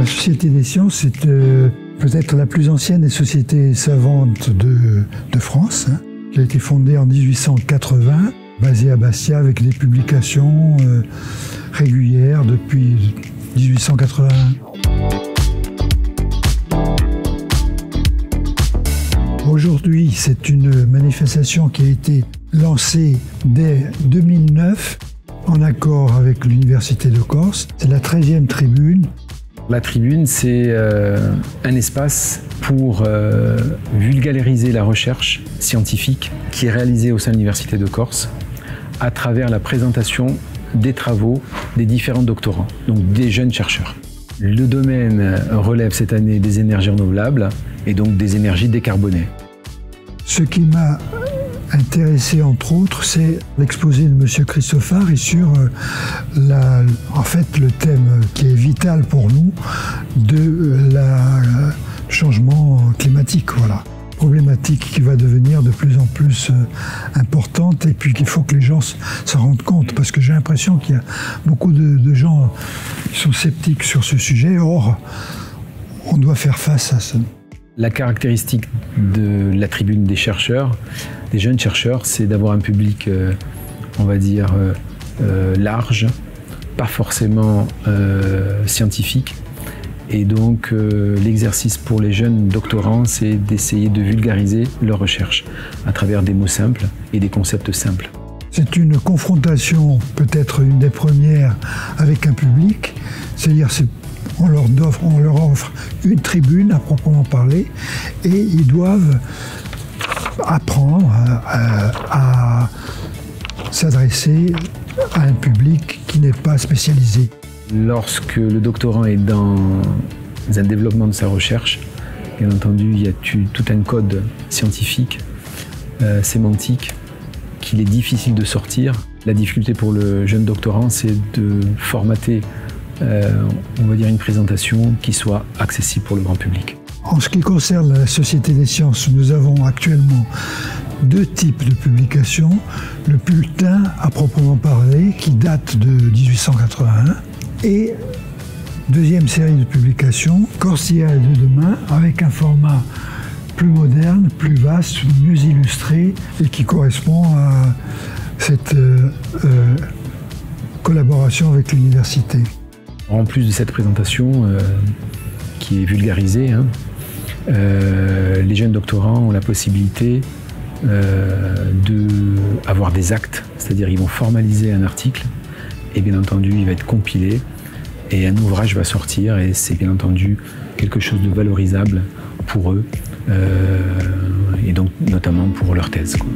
La Société des sciences est peut-être la plus ancienne des sociétés savantes de France, hein, qui a été fondée en 1880, basée à Bastia avec des publications régulières depuis 1881. Aujourd'hui, c'est une manifestation qui a été lancée dès 2009 en accord avec l'Université de Corse. C'est la 13e tribune. La tribune, c'est un espace pour vulgariser la recherche scientifique qui est réalisée au sein de l'Université de Corse à travers la présentation des travaux des différents doctorants, donc des jeunes chercheurs. Le domaine relève cette année des énergies renouvelables et donc des énergies décarbonées. Ce qui m'a intéressé, entre autres, c'est l'exposé de M. Christophari sur en fait, le thème qui est vital pour nous de changement climatique. Voilà. Problématique qui va devenir de plus en plus importante et puis qu'il faut que les gens s'en rendent compte parce que j'ai l'impression qu'il y a beaucoup de gens qui sont sceptiques sur ce sujet. Or, on doit faire face à ça. La caractéristique de la tribune des chercheurs, des jeunes chercheurs, c'est d'avoir un public, on va dire, large, pas forcément scientifique. Et donc l'exercice pour les jeunes doctorants, c'est d'essayer de vulgariser leur recherche à travers des mots simples et des concepts simples. C'est une confrontation, peut-être une des premières, avec un public, c'est-à-dire on leur offre une tribune à proprement parler et ils doivent apprendre à s'adresser à un public qui n'est pas spécialisé. Lorsque le doctorant est dans un développement de sa recherche, bien entendu, il y a tout un code scientifique, sémantique, qu'il est difficile de sortir. La difficulté pour le jeune doctorant, c'est de formater on va dire une présentation qui soit accessible pour le grand public. En ce qui concerne la Société des sciences, nous avons actuellement deux types de publications. Le bulletin à proprement parler, qui date de 1881, et deuxième série de publications, Corsia de demain, avec un format plus moderne, plus vaste, mieux illustré, et qui correspond à cette collaboration avec l'université. En plus de cette présentation qui est vulgarisée, les jeunes doctorants ont la possibilité d'avoir des actes, c'est-à-dire ils vont formaliser un article et bien entendu il va être compilé et un ouvrage va sortir et c'est bien entendu quelque chose de valorisable pour eux et donc notamment pour leur thèse, quoi.